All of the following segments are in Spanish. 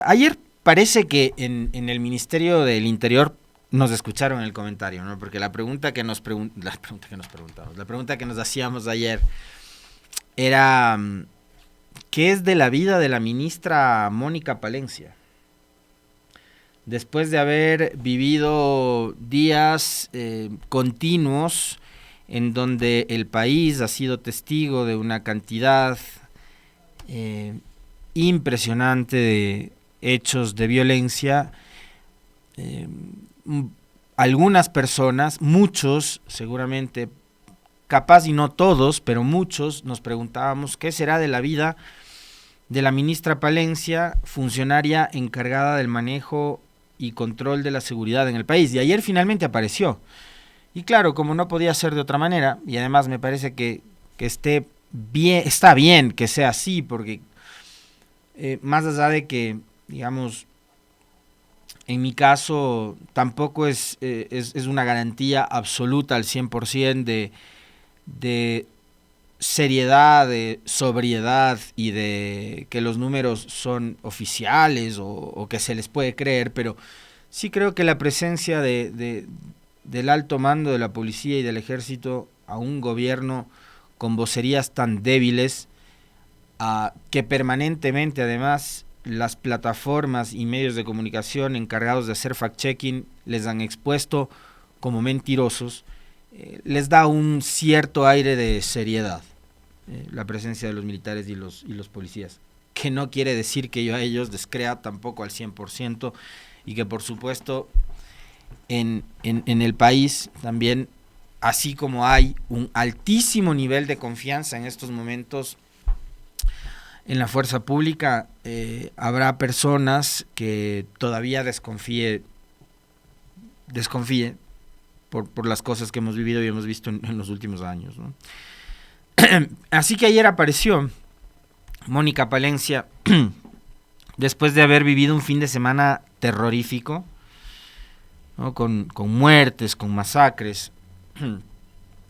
Ayer parece que en el Ministerio del Interior nos escucharon en el comentario, ¿no? Porque la pregunta que nos preguntamos, la pregunta que nos hacíamos ayer era ¿qué es de la vida de la ministra Mónica Palencia? Después de haber vivido días continuos en donde el país ha sido testigo de una cantidad eh, impresionante de hechos de violencia, eh, algunas personas, muchos seguramente, capaz y no todos, pero muchos nos preguntábamos qué será de la vida de la ministra Palencia, funcionaria encargada del manejo y control de la seguridad en el país. Y ayer finalmente apareció. Y claro, como no podía ser de otra manera, y además me parece que está bien que sea así, porque más allá de que, digamos, en mi caso tampoco es una garantía absoluta al 100% de seriedad, de sobriedad y de que los números son oficiales o que se les puede creer, pero sí creo que la presencia del alto mando de la policía y del ejército a un gobierno con vocerías tan débiles, que permanentemente además las plataformas y medios de comunicación encargados de hacer fact-checking les han expuesto como mentirosos, les da un cierto aire de seriedad la presencia de los militares y los policías, que no quiere decir que yo a ellos les crea tampoco al 100% y que por supuesto en el país también, así como hay un altísimo nivel de confianza en estos momentos en la fuerza pública, habrá personas que todavía desconfíe por las cosas que hemos vivido y hemos visto en los últimos años, ¿no? Así que ayer apareció Mónica Palencia después de haber vivido un fin de semana terrorífico, ¿no? Con muertes, con masacres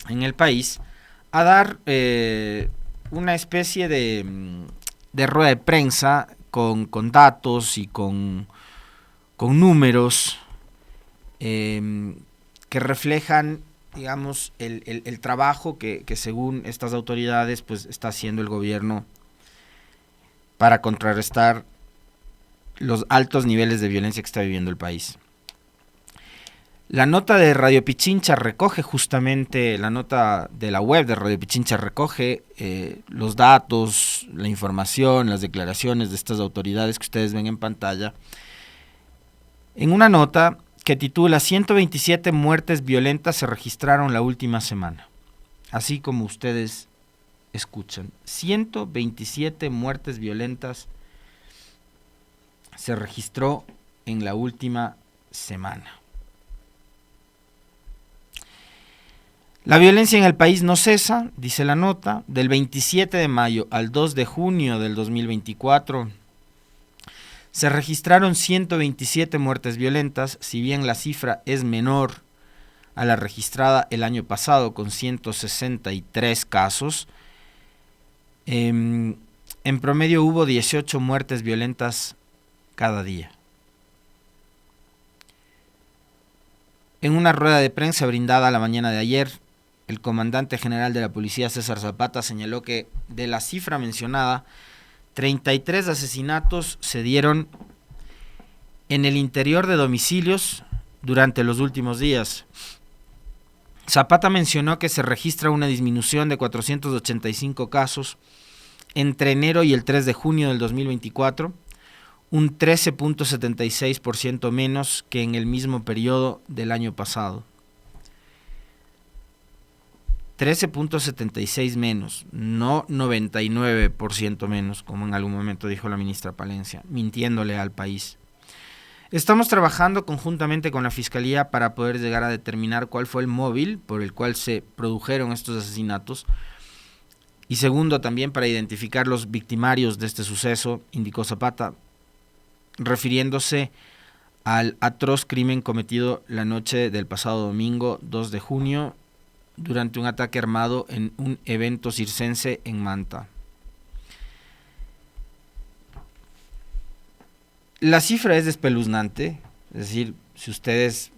en el país, a dar una especie de rueda de prensa con datos y con números que reflejan, digamos, el trabajo que según estas autoridades pues está haciendo el gobierno para contrarrestar los altos niveles de violencia que está viviendo el país. La nota de Radio Pichincha recoge justamente, la nota de la web de Radio Pichincha recoge los datos, la información, las declaraciones de estas autoridades que ustedes ven en pantalla, en una nota que titula 127 muertes violentas se registraron la última semana. Así como ustedes escuchan, 127 muertes violentas se registró en la última semana. La violencia en el país no cesa, dice la nota, del 27 de mayo al 2 de junio del 2024 se registraron 127 muertes violentas, si bien la cifra es menor a la registrada el año pasado con 163 casos. En promedio hubo 18 muertes violentas cada día. En una rueda de prensa brindada la mañana de ayer, el comandante general de la policía, César Zapata, señaló que de la cifra mencionada, 33 asesinatos se dieron en el interior de domicilios durante los últimos días. Zapata mencionó que se registra una disminución de 485 casos entre enero y el 3 de junio del 2024, un 13.76% menos que en el mismo periodo del año pasado. 13.76 menos, no 99% menos, como en algún momento dijo la ministra Palencia, mintiéndole al país. Estamos trabajando conjuntamente con la Fiscalía para poder llegar a determinar cuál fue el móvil por el cual se produjeron estos asesinatos y segundo, también para identificar los victimarios de este suceso, indicó Zapata, refiriéndose al atroz crimen cometido la noche del pasado domingo 2 de junio durante un ataque armado en un evento circense en Manta. La cifra es espeluznante, es decir, si ustedes,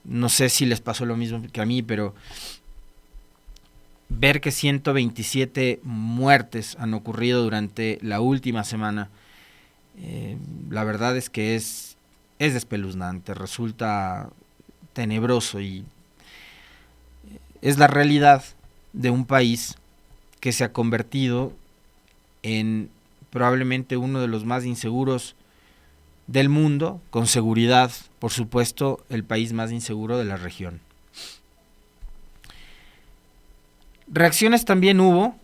no sé si les pasó lo mismo que a mí, pero ver que 127 muertes han ocurrido durante la última semana, la verdad es que es espeluznante, resulta tenebroso y es la realidad de un país que se ha convertido en probablemente uno de los más inseguros del mundo, con seguridad, por supuesto, el país más inseguro de la región. Reacciones también hubo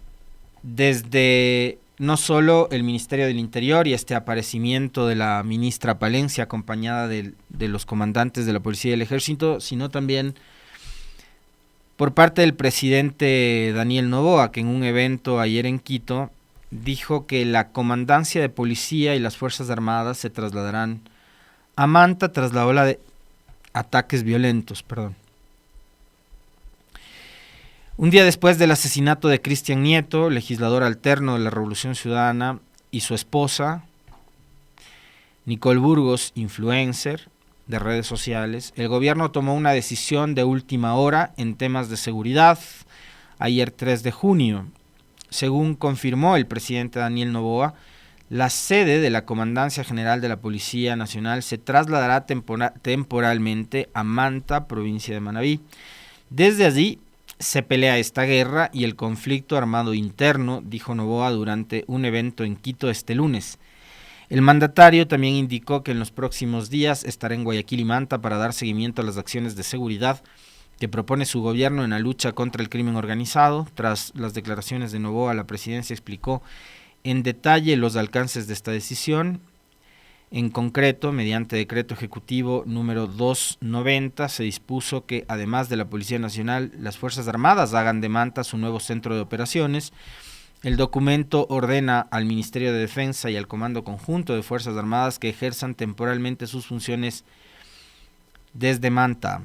desde no solo el Ministerio del Interior y este aparecimiento de la ministra Palencia acompañada de los comandantes de la policía y del ejército, sino también por parte del presidente Daniel Noboa, que en un evento ayer en Quito dijo que la comandancia de policía y las Fuerzas Armadas se trasladarán a Manta tras la ola de ataques violentos. Un día después del asesinato de Cristian Nieto, legislador alterno de la Revolución Ciudadana, y su esposa, Nicole Burgos, influencer de redes sociales, el gobierno tomó una decisión de última hora en temas de seguridad ayer 3 de junio. Según confirmó el presidente Daniel Noboa, la sede de la Comandancia General de la Policía Nacional se trasladará temporalmente a Manta, provincia de Manabí. Desde allí se pelea esta guerra y el conflicto armado interno, dijo Noboa durante un evento en Quito este lunes. El mandatario también indicó que en los próximos días estará en Guayaquil y Manta para dar seguimiento a las acciones de seguridad que propone su gobierno en la lucha contra el crimen organizado. Tras las declaraciones de Noboa, la presidencia explicó en detalle los alcances de esta decisión. En concreto, mediante decreto ejecutivo número 290, se dispuso que, además de la Policía Nacional, las Fuerzas Armadas hagan de Manta su nuevo centro de operaciones. El documento ordena al Ministerio de Defensa y al Comando Conjunto de Fuerzas Armadas que ejerzan temporalmente sus funciones desde Manta.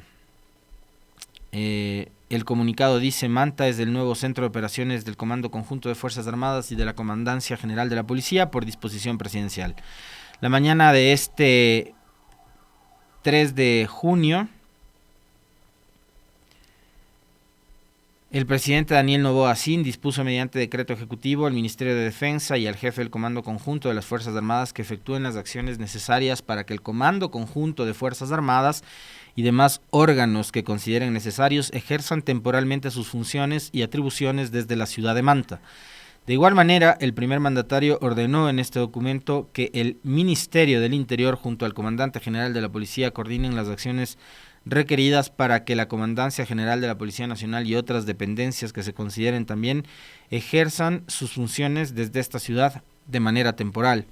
El comunicado dice: Manta es el nuevo centro de operaciones del Comando Conjunto de Fuerzas Armadas y de la Comandancia General de la Policía por disposición presidencial. La mañana de este 3 de junio, el presidente Daniel Noboa Sin dispuso mediante decreto ejecutivo al Ministerio de Defensa y al jefe del Comando Conjunto de las Fuerzas Armadas que efectúen las acciones necesarias para que el Comando Conjunto de Fuerzas Armadas y demás órganos que consideren necesarios ejerzan temporalmente sus funciones y atribuciones desde la ciudad de Manta. De igual manera, el primer mandatario ordenó en este documento que el Ministerio del Interior junto al Comandante General de la Policía coordinen las acciones requeridas para que la Comandancia General de la Policía Nacional y otras dependencias que se consideren también ejerzan sus funciones desde esta ciudad de manera temporal.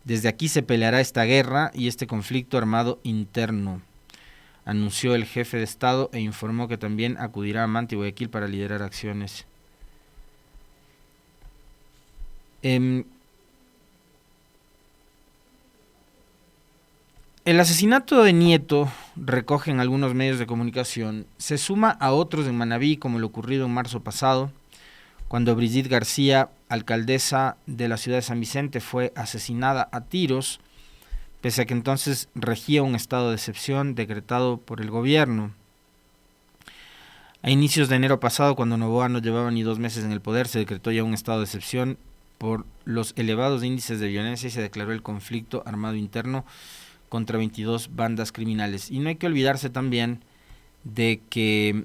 Desde aquí se peleará esta guerra y este conflicto armado interno, anunció el jefe de Estado e informó que también acudirá a Manta y Guayaquil para liderar acciones. El asesinato de Nieto, recogen algunos medios de comunicación, se suma a otros en Manabí, como lo ocurrido en marzo pasado, cuando Brigitte García, alcaldesa de la ciudad de San Vicente, fue asesinada a tiros, pese a que entonces regía un estado de excepción decretado por el gobierno. A inicios de enero pasado, cuando Noboa no llevaba ni 2 meses en el poder, se decretó ya un estado de excepción por los elevados índices de violencia y se declaró el conflicto armado interno contra 22 bandas criminales. Y no hay que olvidarse también de que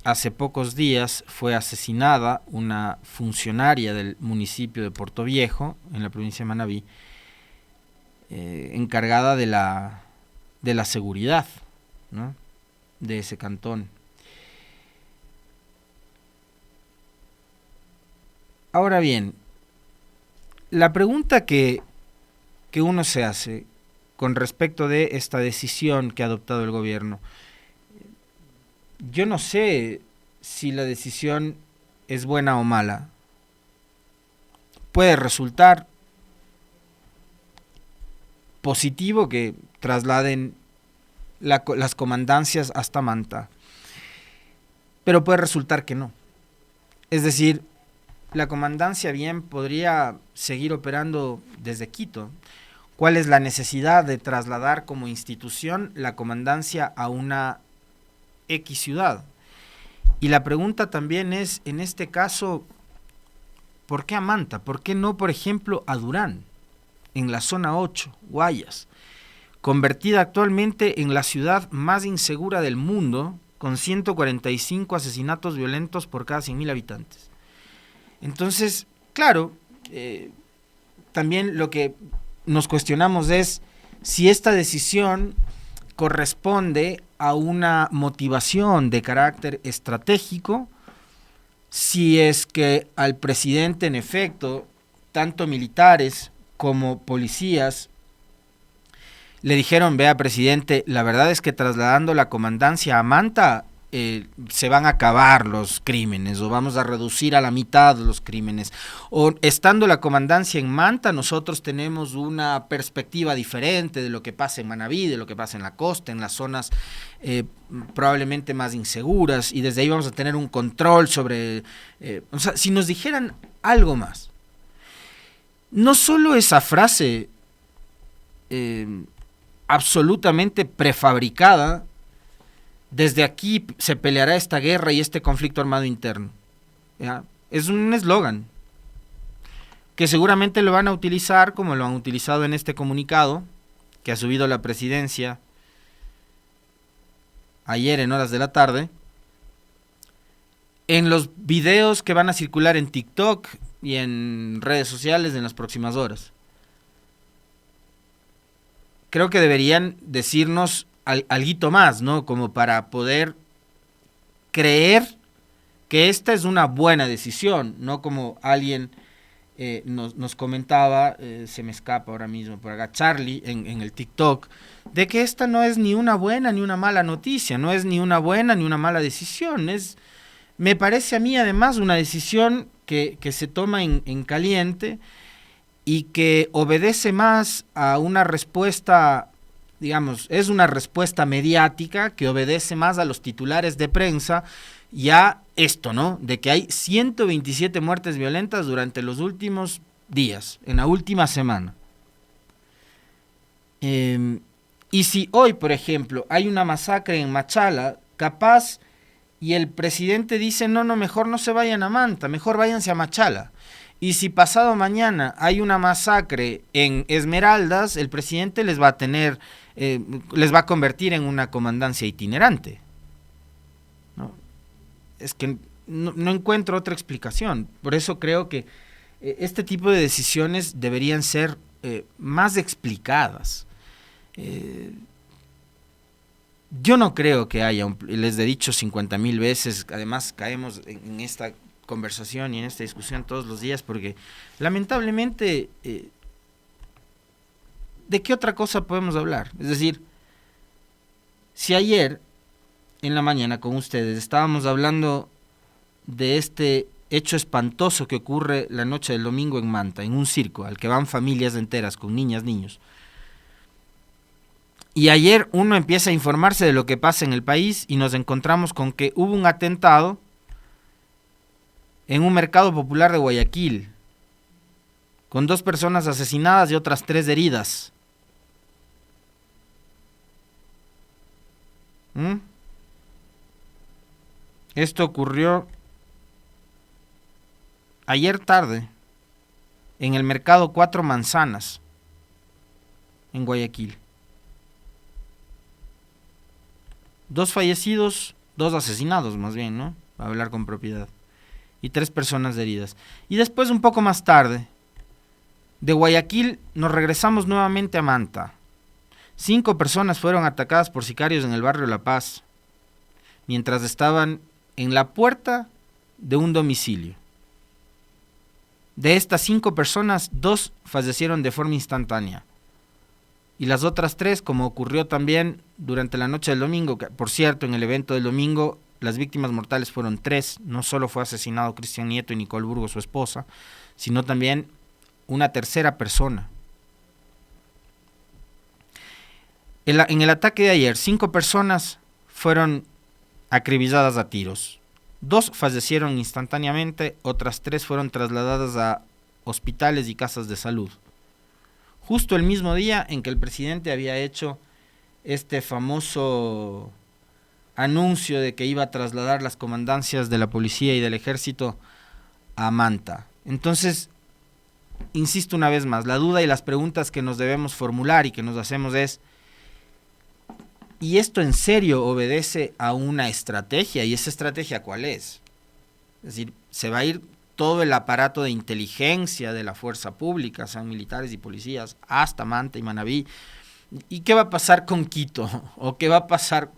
hace pocos días fue asesinada una funcionaria del municipio de Portoviejo, en la provincia de Manabí, encargada de la seguridad, ¿no?, de ese cantón. Ahora bien, la pregunta que uno se hace con respecto de esta decisión que ha adoptado el gobierno, yo no sé si la decisión es buena o mala. Puede resultar positivo que trasladen las comandancias hasta Manta, pero puede resultar que no. Es decir, la comandancia bien podría seguir operando desde Quito. cuál es la necesidad de trasladar como institución la comandancia a una X ciudad. Y la pregunta también es, en este caso, ¿por qué a Manta? ¿Por qué no, por ejemplo, a Durán, en la zona 8, Guayas, convertida actualmente en la ciudad más insegura del mundo, con 145 asesinatos violentos por cada 100.000 habitantes? Entonces, claro, también lo que nos cuestionamos es si esta decisión corresponde a una motivación de carácter estratégico, si es que al presidente, en efecto, tanto militares como policías le dijeron: vea, presidente, la verdad es que trasladando la comandancia a Manta se van a acabar los crímenes, o vamos a reducir a la mitad los crímenes, o estando la comandancia en Manta nosotros tenemos una perspectiva diferente de lo que pasa en Manabí, de lo que pasa en la costa, en las zonas probablemente más inseguras, y desde ahí vamos a tener un control sobre, o sea, si nos dijeran algo más. No solo esa frase absolutamente prefabricada, desde aquí se peleará esta guerra y este conflicto armado interno, ¿ya? Es un eslogan que seguramente lo van a utilizar como lo han utilizado en este comunicado que ha subido la presidencia ayer en horas de la tarde, en los videos que van a circular en TikTok y en redes sociales en las próximas horas. Creo que deberían decirnos alguito más, ¿no? Como para poder creer que esta es una buena decisión, no como alguien nos comentaba, se me escapa ahora mismo por acá, Charlie, en el TikTok, de que esta no es ni una buena ni una mala noticia, no es ni una buena ni una mala decisión, me parece a mí además una decisión que se toma en caliente y que obedece más a una respuesta, digamos, es una respuesta mediática que obedece más a los titulares de prensa y a esto, ¿no? De que hay 127 muertes violentas durante los últimos días, en la última semana. Y si hoy, por ejemplo, hay una masacre en Machala, capaz, y el presidente dice: no, mejor no se vayan a Manta, mejor váyanse a Machala. Y si pasado mañana hay una masacre en Esmeraldas, el presidente les va a tener, les va a convertir en una comandancia itinerante, ¿no? Es que no encuentro otra explicación. Por eso creo que este tipo de decisiones deberían ser más explicadas. Yo no creo que haya, les he dicho 50.000 veces, además caemos en esta conversación y en esta discusión todos los días, porque lamentablemente, ¿de qué otra cosa podemos hablar? Es decir, si ayer en la mañana con ustedes estábamos hablando de este hecho espantoso que ocurre la noche del domingo en Manta, en un circo al que van familias enteras con niñas, niños, y ayer uno empieza a informarse de lo que pasa en el país y nos encontramos con que hubo un atentado en un mercado popular de Guayaquil, con 2 personas asesinadas y otras 3 heridas. Esto ocurrió ayer tarde en el mercado 4 Manzanas, en Guayaquil. 2 fallecidos, 2 asesinados más bien, ¿no? Para hablar con propiedad. Y 3 personas heridas. Y después, un poco más tarde, de Guayaquil nos regresamos nuevamente a Manta. 5 personas fueron atacadas por sicarios en el barrio La Paz, mientras estaban en la puerta de un domicilio. De estas 5 personas, 2 fallecieron de forma instantánea. Y las otras 3, como ocurrió también durante la noche del domingo, que, por cierto, en el evento del domingo, las víctimas mortales fueron 3, no solo fue asesinado Cristian Nieto y Nicole Burgos, su esposa, sino también una tercera persona. En el ataque de ayer, 5 personas fueron acribilladas a tiros. 2 fallecieron instantáneamente, otras 3 fueron trasladadas a hospitales y casas de salud. justo el mismo día en que el presidente había hecho este famoso anuncio de que iba a trasladar las comandancias de la policía y del ejército a Manta. Entonces, insisto una vez más, la duda y las preguntas que nos debemos formular y que nos hacemos es, ¿y esto en serio obedece a una estrategia? ¿Y esa estrategia cuál es? Es decir, se va a ir todo el aparato de inteligencia de la fuerza pública, sean militares y policías, hasta Manta y Manabí. ¿Y qué va a pasar con Quito? ¿O qué va a pasar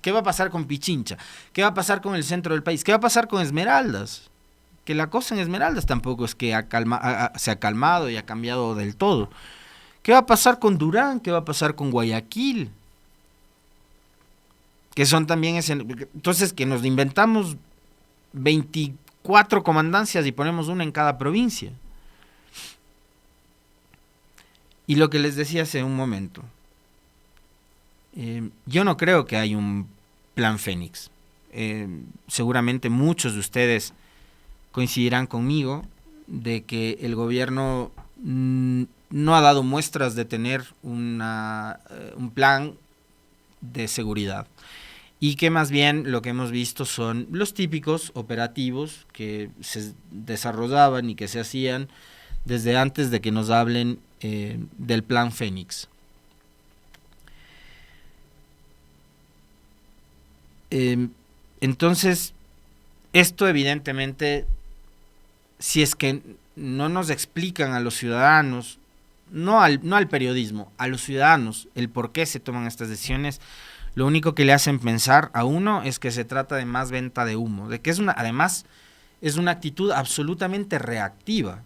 con Pichincha? ¿Qué va a pasar con el centro del país? ¿Qué va a pasar con Esmeraldas? Que la cosa en Esmeraldas tampoco es que se ha calmado y ha cambiado del todo. ¿Qué va a pasar con Durán? ¿Qué va a pasar con Guayaquil? Que son también entonces que nos inventamos 24 comandancias y ponemos una en cada provincia. Y lo que les decía hace un momento, yo no creo que hay un plan Fénix. Seguramente muchos de ustedes coincidirán conmigo de que el gobierno no ha dado muestras de tener un plan de seguridad, y que más bien lo que hemos visto son los típicos operativos que se desarrollaban y que se hacían desde antes de que nos hablen del plan Fénix. Entonces, esto evidentemente, si es que no nos explican a los ciudadanos, no al periodismo, a los ciudadanos, el por qué se toman estas decisiones, lo único que le hacen pensar a uno es que se trata de más venta de humo, de que además es una actitud absolutamente reactiva.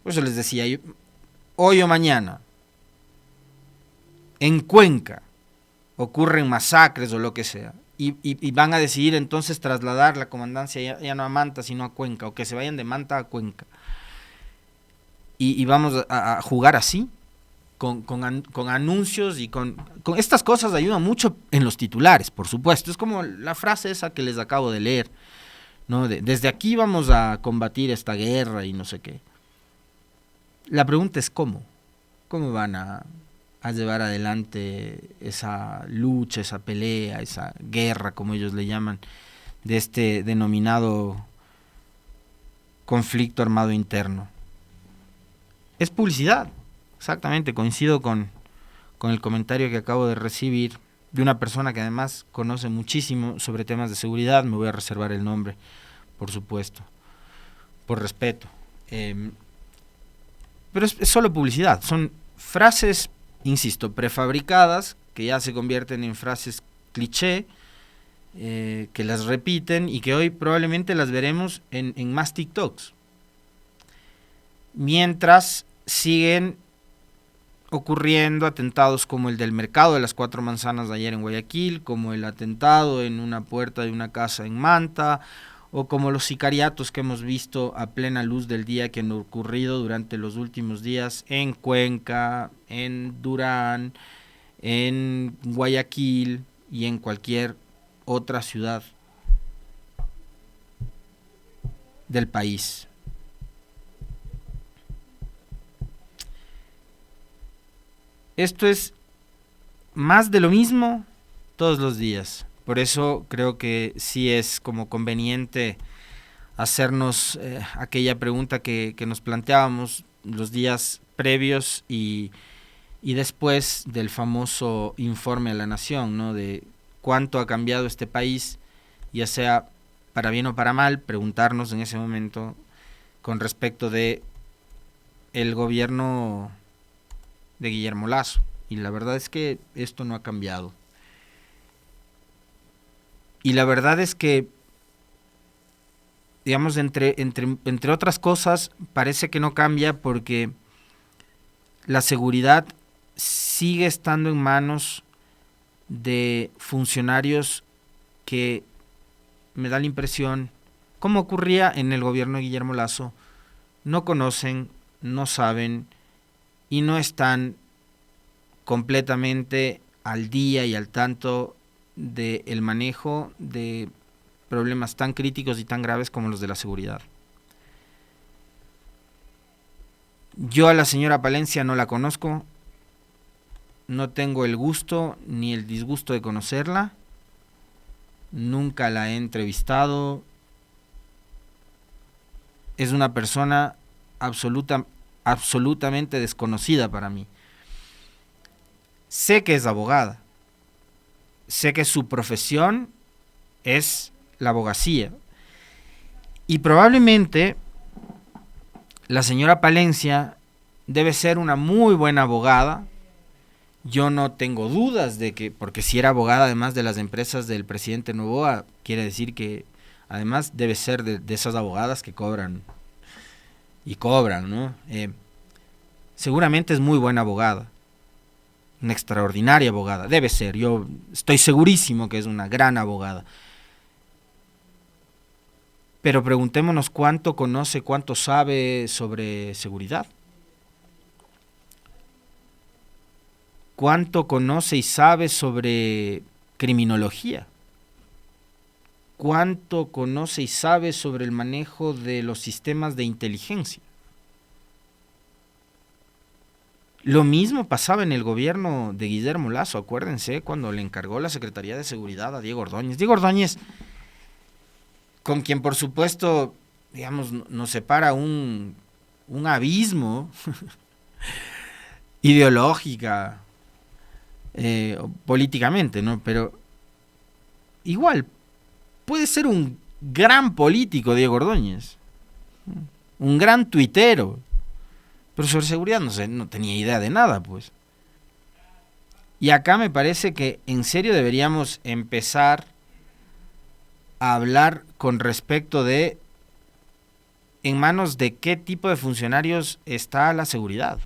Por eso les decía, hoy o mañana, en Cuenca, ocurren masacres o lo que sea, y van a decidir entonces trasladar la comandancia ya no a Manta, sino a Cuenca, o que se vayan de Manta a Cuenca. Y vamos a jugar así, con anuncios y con estas cosas ayudan mucho en los titulares, por supuesto. Es como la frase esa que les acabo de leer, ¿no? Desde aquí vamos a combatir esta guerra y no sé qué. La pregunta es cómo van a llevar adelante esa lucha, esa pelea, esa guerra, como ellos le llaman, de este denominado conflicto armado interno. Es publicidad, exactamente, coincido con el comentario que acabo de recibir de una persona que además conoce muchísimo sobre temas de seguridad. Me voy a reservar el nombre, por supuesto, por respeto. Pero es solo publicidad, son frases, insisto, prefabricadas, que ya se convierten en frases cliché, que las repiten y que hoy probablemente las veremos en más TikToks. Mientras siguen ocurriendo atentados como el del mercado de las 4 manzanas de ayer en Guayaquil, como el atentado en una puerta de una casa en Manta, o como los sicariatos que hemos visto a plena luz del día que han ocurrido durante los últimos días en Cuenca, en Durán, en Guayaquil y en cualquier otra ciudad del país. Esto es más de lo mismo todos los días. Por eso creo que sí es como conveniente hacernos aquella pregunta que nos planteábamos los días previos y después del famoso informe a la Nación, ¿no? De cuánto ha cambiado este país, ya sea para bien o para mal, preguntarnos en ese momento con respecto de el gobierno de Guillermo Lasso. Y la verdad es que esto no ha cambiado. Y la verdad es que, digamos, entre otras cosas, parece que no cambia porque la seguridad sigue estando en manos de funcionarios que me da la impresión, como ocurría en el gobierno de Guillermo Lasso, no conocen, no saben y no están completamente al día y al tanto del manejo de problemas tan críticos y tan graves como los de la seguridad. Yo a la señora Palencia no la conozco, no tengo el gusto ni el disgusto de conocerla, nunca la he entrevistado, es una persona absolutamente desconocida para mí. Sé que es abogada, sé que su profesión es la abogacía y probablemente la señora Palencia debe ser una muy buena abogada. Yo no tengo dudas de que, porque si era abogada además de las empresas del presidente Noboa, quiere decir que además debe ser de esas abogadas que cobran y cobran, ¿no? Seguramente es muy buena abogada, una extraordinaria abogada, debe ser, yo estoy segurísimo que es una gran abogada. Pero preguntémonos cuánto conoce, cuánto sabe sobre seguridad. ¿Cuánto conoce y sabe sobre criminología? ¿Cuánto conoce y sabe sobre el manejo de los sistemas de inteligencia? Lo mismo pasaba en el gobierno de Guillermo Lasso, acuérdense, cuando le encargó la Secretaría de Seguridad a Diego Ordóñez. Diego Ordóñez, con quien por supuesto, digamos, nos separa un abismo ideológica, políticamente, ¿no? Pero igual, puede ser un gran político Diego Ordóñez, un gran tuitero, pero sobre seguridad no tenía idea de nada, pues. Y acá me parece que en serio deberíamos empezar a hablar con respecto de en manos de qué tipo de funcionarios está la seguridad.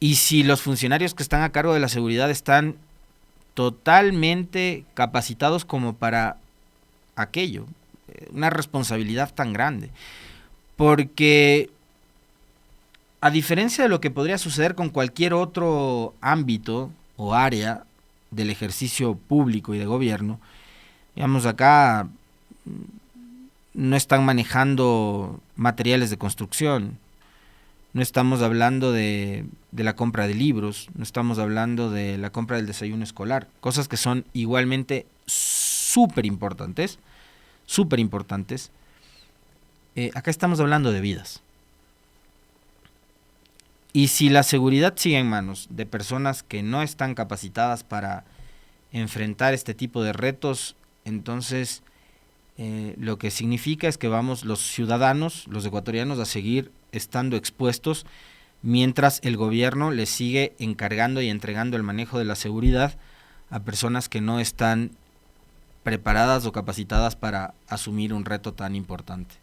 Y si los funcionarios que están a cargo de la seguridad están totalmente capacitados como para aquello, una responsabilidad tan grande. Porque a diferencia de lo que podría suceder con cualquier otro ámbito o área del ejercicio público y de gobierno, digamos acá no están manejando materiales de construcción, no estamos hablando de la compra de libros, no estamos hablando de la compra del desayuno escolar, cosas que son igualmente súper importantes, súper importantes. Acá estamos hablando de vidas. Y si la seguridad sigue en manos de personas que no están capacitadas para enfrentar este tipo de retos, entonces lo que significa es que vamos los ciudadanos, los ecuatorianos, a seguir estando expuestos mientras el gobierno le sigue encargando y entregando el manejo de la seguridad a personas que no están preparadas o capacitadas para asumir un reto tan importante.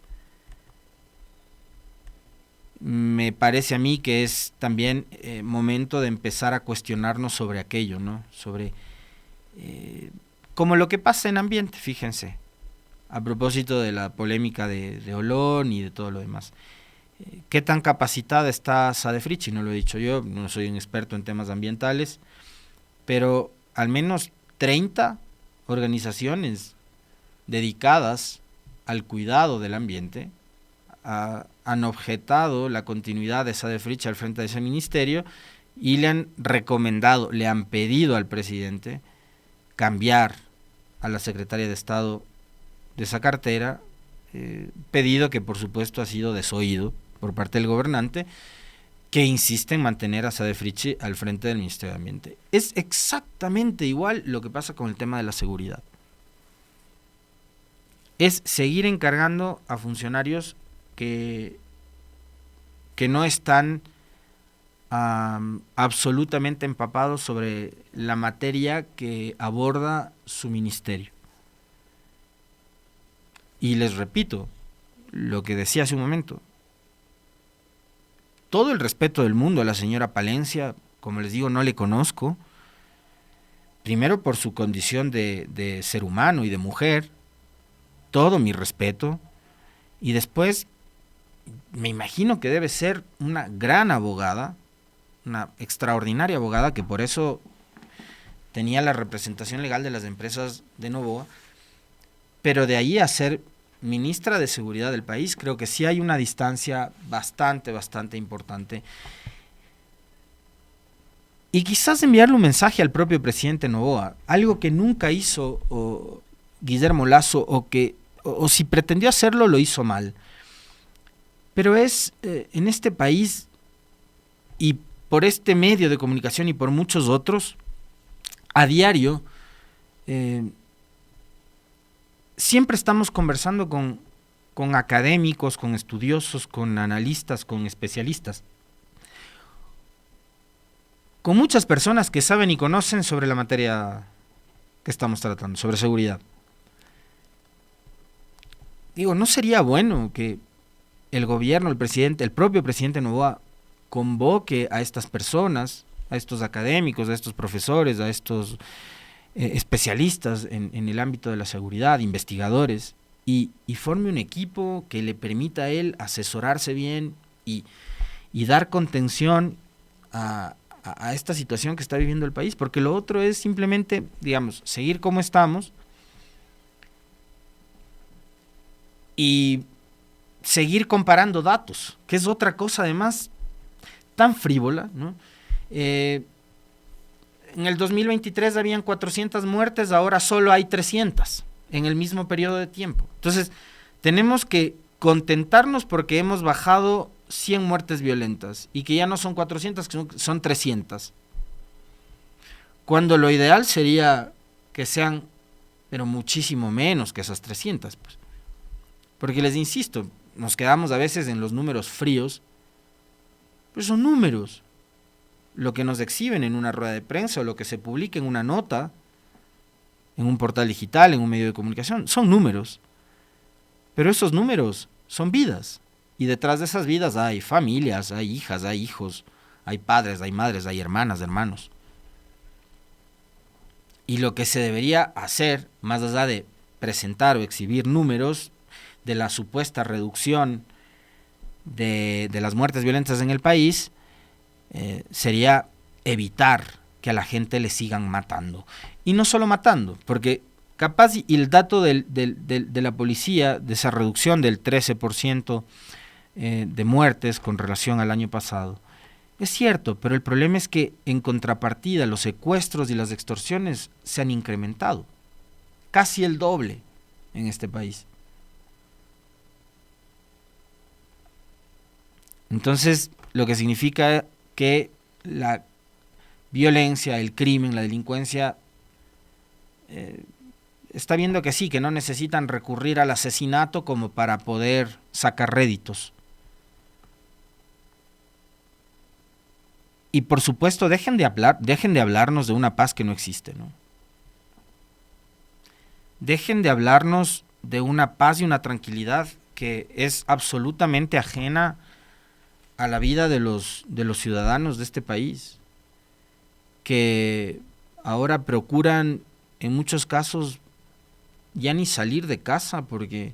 Me parece a mí que es también momento de empezar a cuestionarnos sobre aquello, ¿no? Sobre como lo que pasa en ambiente, fíjense, a propósito de la polémica de Olón y de todo lo demás. ¿Qué tan capacitada está Sadefrich? No lo he dicho yo, no soy un experto en temas ambientales, pero al menos 30 organizaciones dedicadas al cuidado del ambiente han objetado la continuidad de Sadefrich al frente de ese ministerio y le han recomendado, le han pedido al presidente cambiar a la secretaria de Estado de esa cartera, pedido que por supuesto ha sido desoído por parte del gobernante, que insiste en mantener a Sadefrich al frente del Ministerio de Ambiente. Es exactamente igual lo que pasa con el tema de la seguridad. Es seguir encargando a funcionarios que no están absolutamente empapados sobre la materia que aborda su ministerio. Y les repito lo que decía hace un momento. Todo el respeto del mundo a la señora Palencia, como les digo, no le conozco. Primero por su condición de ser humano y de mujer, todo mi respeto. Y después, me imagino que debe ser una gran abogada, una extraordinaria abogada, que por eso tenía la representación legal de las empresas de Noboa, pero de ahí a ser ministra de Seguridad del país, creo que sí hay una distancia bastante importante. Y quizás enviarle un mensaje al propio presidente Noboa, algo que nunca hizo Guillermo Lasso, o si pretendió hacerlo, lo hizo mal. Pero es en este país, y por este medio de comunicación y por muchos otros, a diario, siempre estamos conversando con académicos, con estudiosos, con analistas, con especialistas, con muchas personas que saben y conocen sobre la materia que estamos tratando, sobre seguridad. Digo, ¿no sería bueno que el gobierno, el presidente, el propio presidente Noboa convoque a estas personas, a estos académicos, a estos profesores, a estos especialistas en el ámbito de la seguridad, investigadores, y forme un equipo que le permita a él asesorarse bien y dar contención a esta situación que está viviendo el país? Porque lo otro es simplemente, digamos, seguir como estamos y seguir comparando datos, que es otra cosa además tan frívola, ¿no? En el 2023 habían 400 muertes, ahora solo hay 300 en el mismo periodo de tiempo. Entonces, tenemos que contentarnos porque hemos bajado 100 muertes violentas y que ya no son 400, son 300. Cuando lo ideal sería que sean, pero muchísimo menos que esas 300, pues. Porque les insisto, nos quedamos a veces en los números fríos, pero son números. Lo que nos exhiben en una rueda de prensa o lo que se publica en una nota, en un portal digital, en un medio de comunicación, son números. Pero esos números son vidas. Y detrás de esas vidas hay familias, hay hijas, hay hijos, hay padres, hay madres, hay hermanas, hermanos. Y lo que se debería hacer, más allá de presentar o exhibir números de la supuesta reducción de las muertes violentas en el país, sería evitar que a la gente le sigan matando. Y no solo matando, porque capaz y el dato de la policía, de esa reducción del 13% de muertes con relación al año pasado, es cierto, pero el problema es que en contrapartida los secuestros y las extorsiones se han incrementado, casi el doble en este país. Entonces, lo que significa que la violencia, el crimen, la delincuencia está viendo que sí, que no necesitan recurrir al asesinato como para poder sacar réditos. Y por supuesto, dejen de hablarnos de una paz que no existe, ¿no? Dejen de hablarnos de una paz y una tranquilidad que es absolutamente ajena a la vida de los ciudadanos de este país, que ahora procuran en muchos casos ya ni salir de casa, porque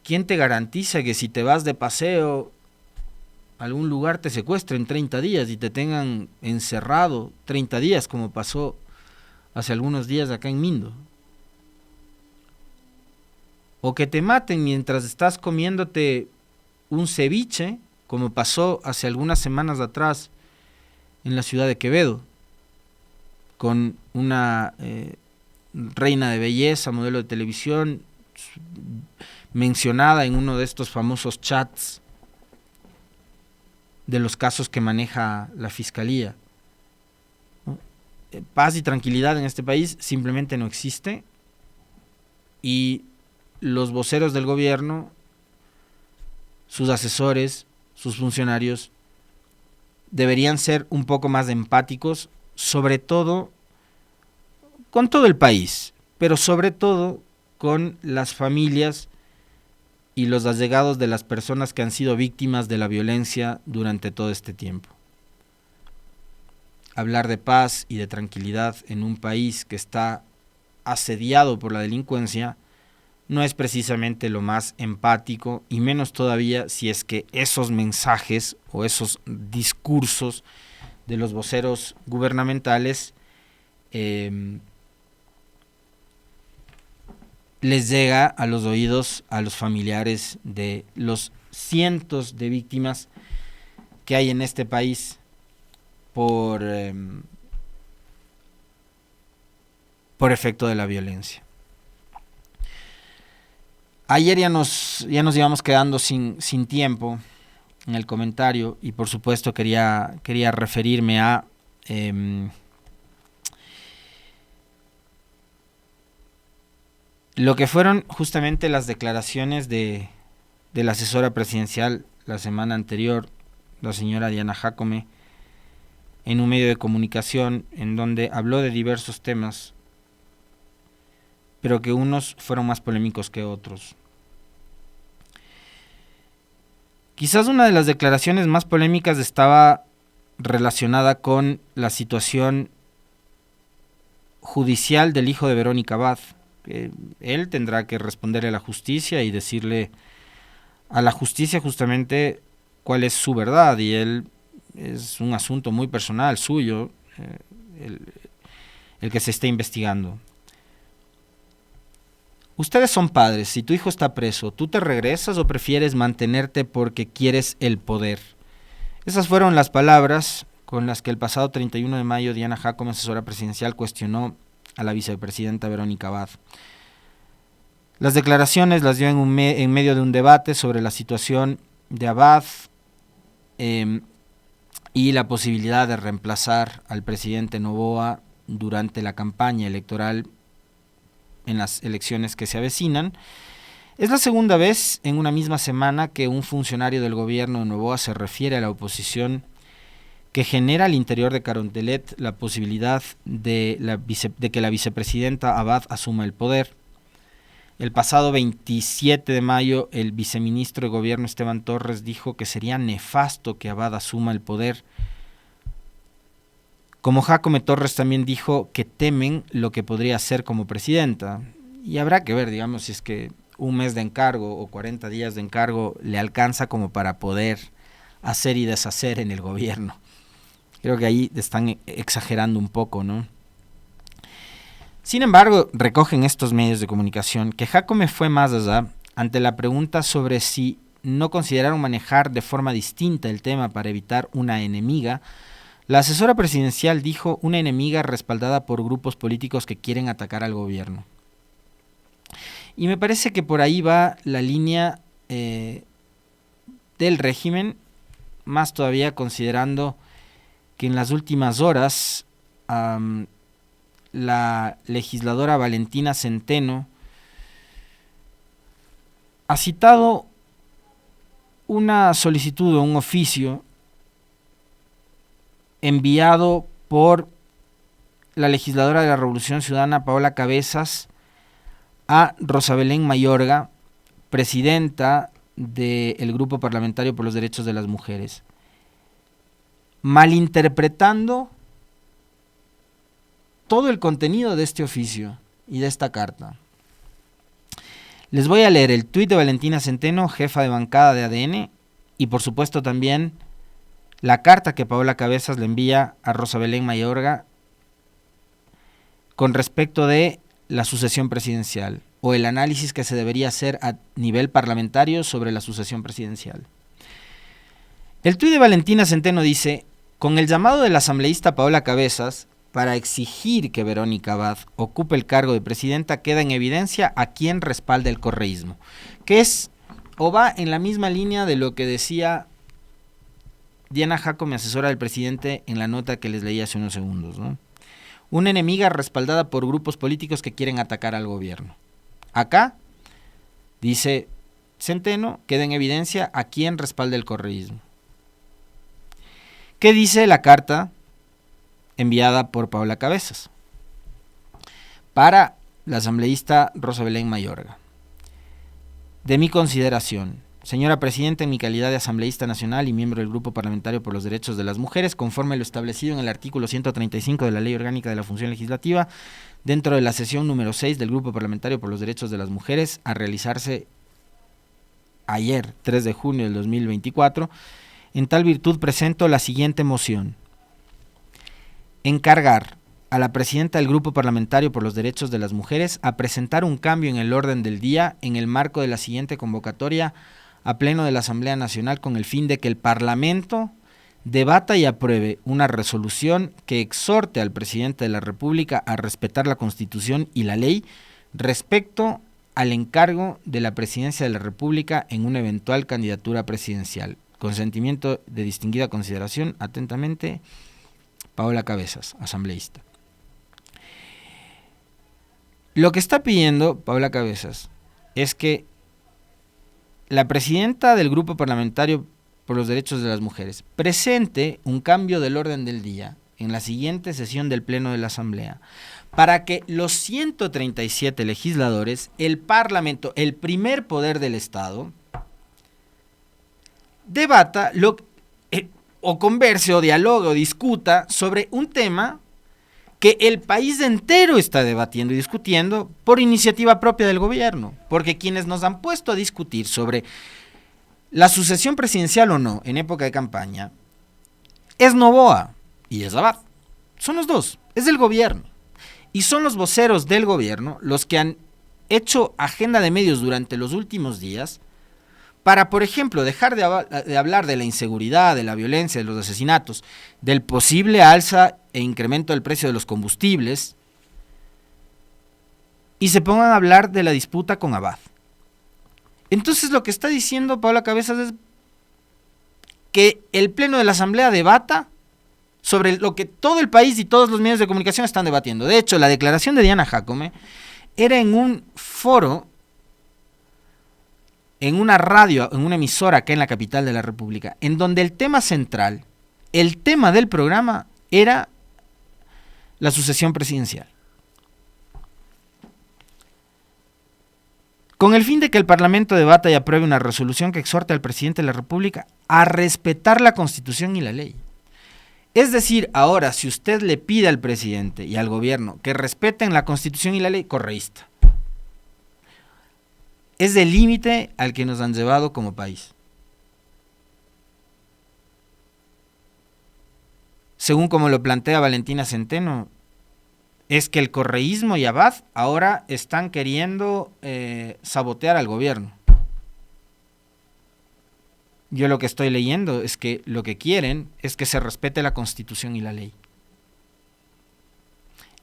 ¿quién te garantiza que si te vas de paseo a algún lugar te secuestren 30 días y te tengan encerrado 30 días, como pasó hace algunos días acá en Mindo? O que te maten mientras estás comiéndote un ceviche, como pasó hace algunas semanas atrás en la ciudad de Quevedo, con una reina de belleza, modelo de televisión, mencionada en uno de estos famosos chats de los casos que maneja la fiscalía, ¿no? Paz y tranquilidad en este país simplemente no existe, y los voceros del gobierno, sus asesores, sus funcionarios, deberían ser un poco más empáticos, sobre todo con todo el país, pero sobre todo con las familias y los allegados de las personas que han sido víctimas de la violencia durante todo este tiempo. Hablar de paz y de tranquilidad en un país que está asediado por la delincuencia no es precisamente lo más empático, y menos todavía si es que esos mensajes o esos discursos de los voceros gubernamentales les llega a los oídos a los familiares de los cientos de víctimas que hay en este país por efecto de la violencia. Ayer ya nos íbamos quedando sin tiempo en el comentario y por supuesto quería referirme a lo que fueron justamente las declaraciones de la asesora presidencial la semana anterior, la señora Diana Jácome, en un medio de comunicación en donde habló de diversos temas, pero que unos fueron más polémicos que otros. Quizás una de las declaraciones más polémicas estaba relacionada con la situación judicial del hijo de Verónica Abad. Él tendrá que responderle a la justicia y decirle a la justicia justamente cuál es su verdad, y él es un asunto muy personal suyo, el que se está investigando. Ustedes son padres, si tu hijo está preso, ¿tú te regresas o prefieres mantenerte porque quieres el poder? Esas fueron las palabras con las que el pasado 31 de mayo Diana Jácome, asesora presidencial, cuestionó a la vicepresidenta Verónica Abad. Las declaraciones las dio en medio de un debate sobre la situación de Abad y la posibilidad de reemplazar al presidente Noboa durante la campaña electoral en las elecciones que se avecinan. Es la segunda vez en una misma semana que un funcionario del gobierno de Noboa se refiere a la oposición que genera al interior de Carondelet la posibilidad de que la vicepresidenta Abad asuma el poder. El pasado 27 de mayo, el viceministro de Gobierno Esteban Torres dijo que sería nefasto que Abad asuma el poder. Como Jácome, Torres también dijo que temen lo que podría hacer como presidenta. Y habrá que ver, digamos, si es que un mes de encargo o 40 días de encargo le alcanza como para poder hacer y deshacer en el gobierno. Creo que ahí están exagerando un poco, ¿no? Sin embargo, recogen estos medios de comunicación que Jácome fue más allá ante la pregunta sobre si no consideraron manejar de forma distinta el tema para evitar una enemiga. La asesora presidencial dijo una enemiga respaldada por grupos políticos que quieren atacar al gobierno. Y me parece que por ahí va la línea del régimen, más todavía considerando que en las últimas horas la legisladora Valentina Centeno ha citado una solicitud o un oficio enviado por la legisladora de la Revolución Ciudadana Paola Cabezas a Rosa Belén Mayorga, presidenta del Grupo Parlamentario por los Derechos de las Mujeres, malinterpretando todo el contenido de este oficio y de esta carta. Les voy a leer el tuit de Valentina Centeno, jefa de bancada de ADN, y por supuesto también la carta que Paola Cabezas le envía a Rosa Belén Mayorga con respecto de la sucesión presidencial o el análisis que se debería hacer a nivel parlamentario sobre la sucesión presidencial. El tuit de Valentina Centeno dice: con el llamado de la asambleísta Paola Cabezas para exigir que Verónica Abad ocupe el cargo de presidenta, queda en evidencia a quien respalda el correísmo, que es o va en la misma línea de lo que decía Diana Jácome, asesora del presidente, en la nota que les leí hace unos segundos, ¿no? Una enemiga respaldada por grupos políticos que quieren atacar al gobierno. Acá, dice Centeno, queda en evidencia a quien respalda el correísmo. ¿Qué dice la carta enviada por Paola Cabezas para la asambleísta Rosa Belén Mayorga? De mi consideración, señora Presidenta, en mi calidad de asambleísta nacional y miembro del Grupo Parlamentario por los Derechos de las Mujeres, conforme lo establecido en el artículo 135 de la Ley Orgánica de la Función Legislativa, dentro de la sesión número 6 del Grupo Parlamentario por los Derechos de las Mujeres, a realizarse ayer, 3 de junio del 2024, en tal virtud presento la siguiente moción: encargar a la presidenta del Grupo Parlamentario por los Derechos de las Mujeres a presentar un cambio en el orden del día en el marco de la siguiente convocatoria a pleno de la Asamblea Nacional con el fin de que el Parlamento debata y apruebe una resolución que exhorte al presidente de la República a respetar la Constitución y la ley respecto al encargo de la presidencia de la República en una eventual candidatura presidencial. Consentimiento de distinguida consideración, atentamente, Paola Cabezas, asambleísta. Lo que está pidiendo Paola Cabezas es que la presidenta del Grupo Parlamentario por los Derechos de las Mujeres presente un cambio del orden del día en la siguiente sesión del Pleno de la Asamblea para que los 137 legisladores, el Parlamento, el primer poder del Estado, debata o converse o dialogue o discuta sobre un tema que el país entero está debatiendo y discutiendo por iniciativa propia del gobierno, porque quienes nos han puesto a discutir sobre la sucesión presidencial o no en época de campaña es Noboa y es Abad. Son los dos, es del gobierno. Y son los voceros del gobierno los que han hecho agenda de medios durante los últimos días para, por ejemplo, dejar de hablar de la inseguridad, de la violencia, de los asesinatos, del posible alza e incremento del precio de los combustibles, y se pongan a hablar de la disputa con Abad. Entonces lo que está diciendo Paola Cabezas es que el Pleno de la Asamblea debata sobre lo que todo el país y todos los medios de comunicación están debatiendo. De hecho, la declaración de Diana Jacome era en un foro, en una radio, en una emisora acá en la capital de la República, en donde el tema central, el tema del programa era la sucesión presidencial. Con el fin de que el Parlamento debata y apruebe una resolución que exhorte al presidente de la República a respetar la Constitución y la ley. Es decir, ahora, si usted le pide al presidente y al gobierno que respeten la Constitución y la ley, correísta. Es el límite al que nos han llevado como país. Según como lo plantea Valentina Centeno, es que el correísmo y Abad ahora están queriendo sabotear al gobierno. Yo lo que estoy leyendo es que lo que quieren es que se respete la Constitución y la ley.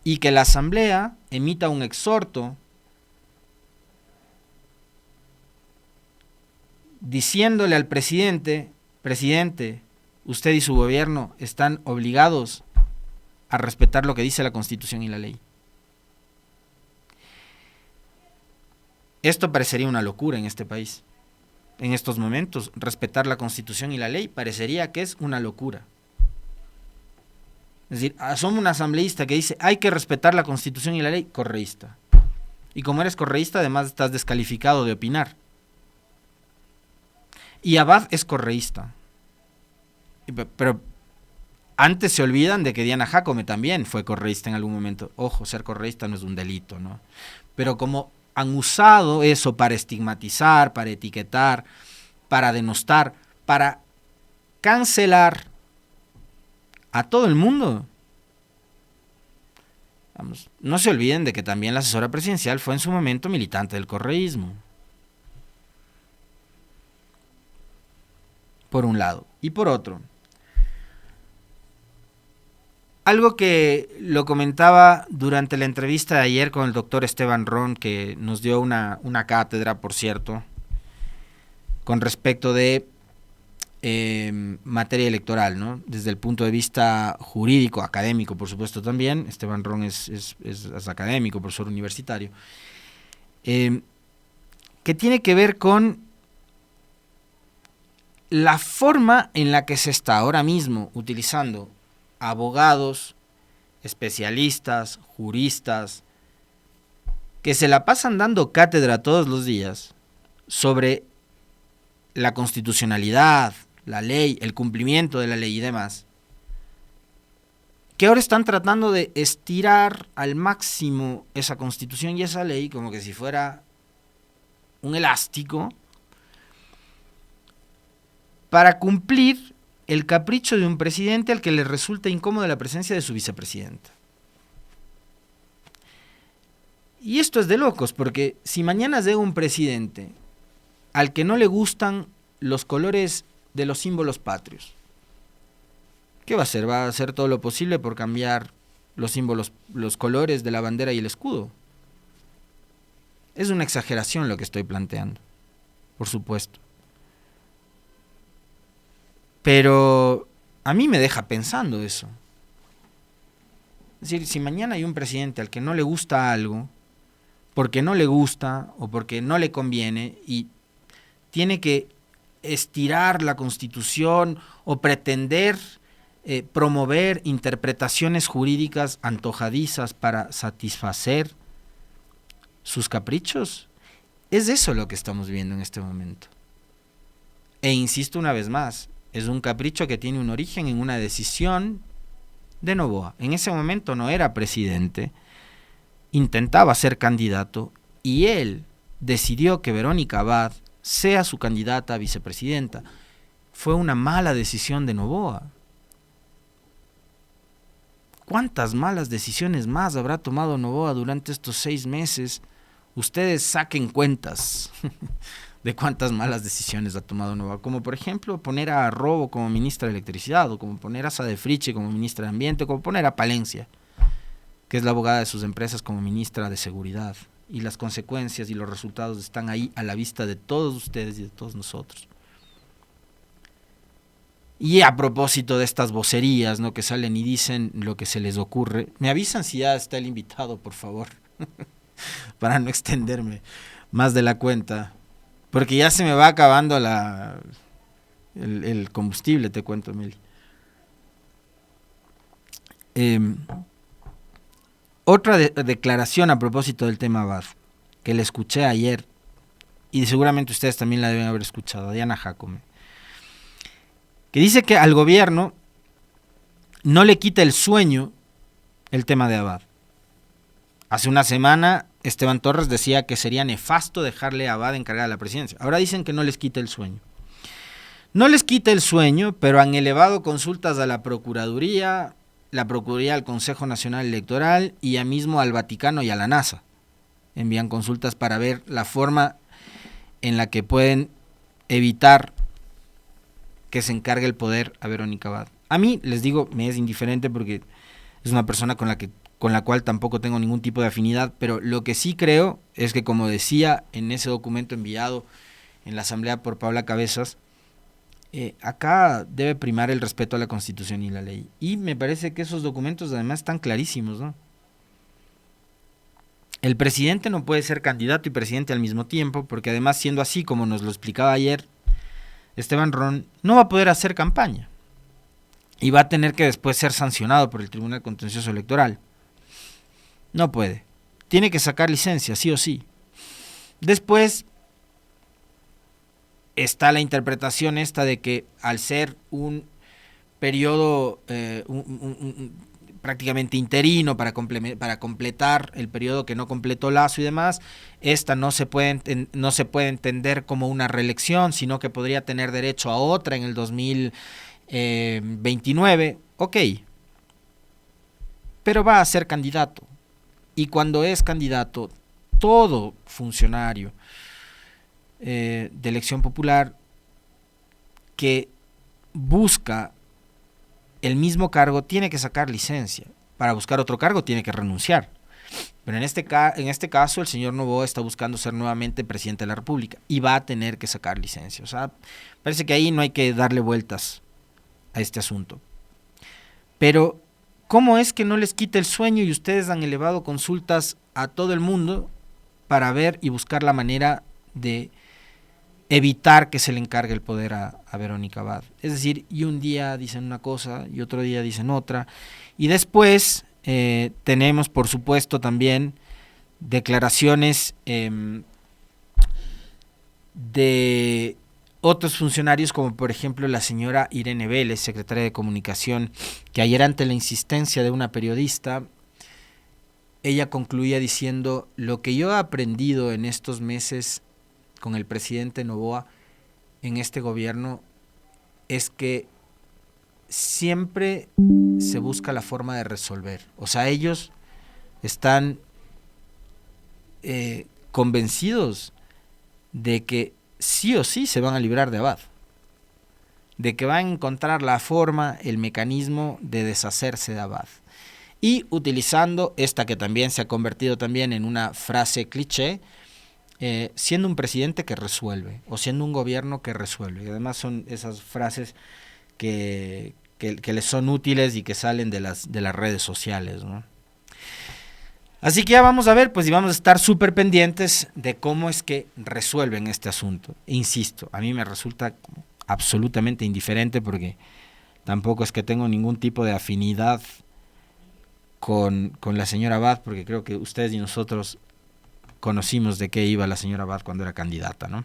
Y que la Asamblea emita un exhorto diciéndole al presidente, usted y su gobierno están obligados a respetar lo que dice la Constitución y la ley. Esto parecería una locura en este país. En estos momentos, respetar la Constitución y la ley parecería que es una locura. Es decir, somos un asambleísta que dice hay que respetar la Constitución y la ley, correísta. Y como eres correísta, además estás descalificado de opinar. Y Abad es correísta. Pero antes se olvidan de que Diana Jacome también fue correísta en algún momento. Ojo, ser correísta no es un delito, ¿no? Pero como han usado eso para estigmatizar, para etiquetar, para denostar, para cancelar a todo el mundo. Vamos, no se olviden de que también la asesora presidencial fue en su momento militante del correísmo. Por un lado. Y por otro, algo que lo comentaba durante la entrevista de ayer con el doctor Esteban Ron, que nos dio una cátedra, por cierto, con respecto de materia electoral, ¿no? Desde el punto de vista jurídico, académico, por supuesto también. Esteban Ron es académico, profesor universitario, que tiene que ver con la forma en la que se está ahora mismo utilizando abogados, especialistas, juristas, que se la pasan dando cátedra todos los días sobre la constitucionalidad, la ley, el cumplimiento de la ley y demás, que ahora están tratando de estirar al máximo esa constitución y esa ley como que si fuera un elástico para cumplir el capricho de un presidente al que le resulta incómoda la presencia de su vicepresidenta. Y esto es de locos, porque si mañana llega un presidente al que no le gustan los colores de los símbolos patrios, ¿qué va a hacer? Va a hacer todo lo posible por cambiar los símbolos, los colores de la bandera y el escudo. Es una exageración lo que estoy planteando, por supuesto. Pero a mí me deja pensando eso. Es decir, si mañana hay un presidente al que no le gusta algo, porque no le gusta o porque no le conviene y tiene que estirar la Constitución o pretender promover interpretaciones jurídicas antojadizas para satisfacer sus caprichos, es eso lo que estamos viendo en este momento. E insisto una vez más, es un capricho que tiene un origen en una decisión de Noboa. En ese momento no era presidente, intentaba ser candidato y él decidió que Verónica Abad sea su candidata a vicepresidenta. Fue una mala decisión de Noboa. ¿Cuántas malas decisiones más habrá tomado Noboa durante estos 6 meses? Ustedes saquen cuentas de cuántas malas decisiones ha tomado Noboa, como por ejemplo poner a Robo como ministra de Electricidad, o como poner a Sade Friche como ministra de Ambiente, o como poner a Palencia, que es la abogada de sus empresas, como ministra de Seguridad. Y las consecuencias y los resultados están ahí a la vista de todos ustedes y de todos nosotros. Y a propósito de estas vocerías, ¿no?, que salen y dicen lo que se les ocurre, me avisan si ya está el invitado, por favor, para no extenderme más de la cuenta, porque ya se me va acabando el combustible, te cuento, Emily. Otra declaración a propósito del tema Abad, que le escuché ayer, y seguramente ustedes también la deben haber escuchado, a Diana Jacome, que dice que al gobierno no le quita el sueño el tema de Abad. Hace una semana Esteban Torres decía que sería nefasto dejarle a Abad encargada de la presidencia. Ahora dicen que no les quita el sueño. No les quita el sueño, pero han elevado consultas a la Procuraduría al Consejo Nacional Electoral y ya mismo al Vaticano y a la NASA. Envían consultas para ver la forma en la que pueden evitar que se encargue el poder a Verónica Abad. A mí, les digo, me es indiferente porque es una persona con la cual tampoco tengo ningún tipo de afinidad, pero lo que sí creo es que, como decía en ese documento enviado en la Asamblea por Paula Cabezas, acá debe primar el respeto a la Constitución y la ley. Y me parece que esos documentos además están clarísimos, ¿no? El presidente no puede ser candidato y presidente al mismo tiempo, porque además, siendo así, como nos lo explicaba ayer Esteban Ron, no va a poder hacer campaña y va a tener que después ser sancionado por el Tribunal Contencioso Electoral. No puede. Tiene que sacar licencia, sí o sí. Después está la interpretación esta de que al ser un periodo prácticamente interino para completar el periodo que no completó Lazo y demás, esta no se puede entender como una reelección, sino que podría tener derecho a otra en el 2029. Ok, pero va a ser candidato. Y cuando es candidato, todo funcionario de elección popular que busca el mismo cargo tiene que sacar licencia. Para buscar otro cargo tiene que renunciar. Pero en este caso el señor Noboa está buscando ser nuevamente presidente de la República y va a tener que sacar licencia. O sea, parece que ahí no hay que darle vueltas a este asunto. Pero ¿cómo es que no les quita el sueño y ustedes han elevado consultas a todo el mundo para ver y buscar la manera de evitar que se le encargue el poder a Verónica Abad? Es decir, y un día dicen una cosa y otro día dicen otra. Y después tenemos, por supuesto, también declaraciones de otros funcionarios, como por ejemplo la señora Irene Vélez, secretaria de Comunicación, que ayer, ante la insistencia de una periodista, ella concluía diciendo: lo que yo he aprendido en estos meses con el presidente Noboa en este gobierno es que siempre se busca la forma de resolver. O sea, ellos están convencidos de que sí o sí se van a librar de Abad, de que van a encontrar la forma, el mecanismo de deshacerse de Abad. Y utilizando esta que también se ha convertido también en una frase cliché, siendo un presidente que resuelve, o siendo un gobierno que resuelve. Y además son esas frases que les son útiles y que salen de las redes sociales, ¿no? Así que ya vamos a ver, pues, y vamos a estar súper pendientes de cómo es que resuelven este asunto. Insisto, a mí me resulta absolutamente indiferente porque tampoco es que tengo ningún tipo de afinidad con la señora Abad, porque creo que ustedes y nosotros conocimos de qué iba la señora Abad cuando era candidata, ¿no?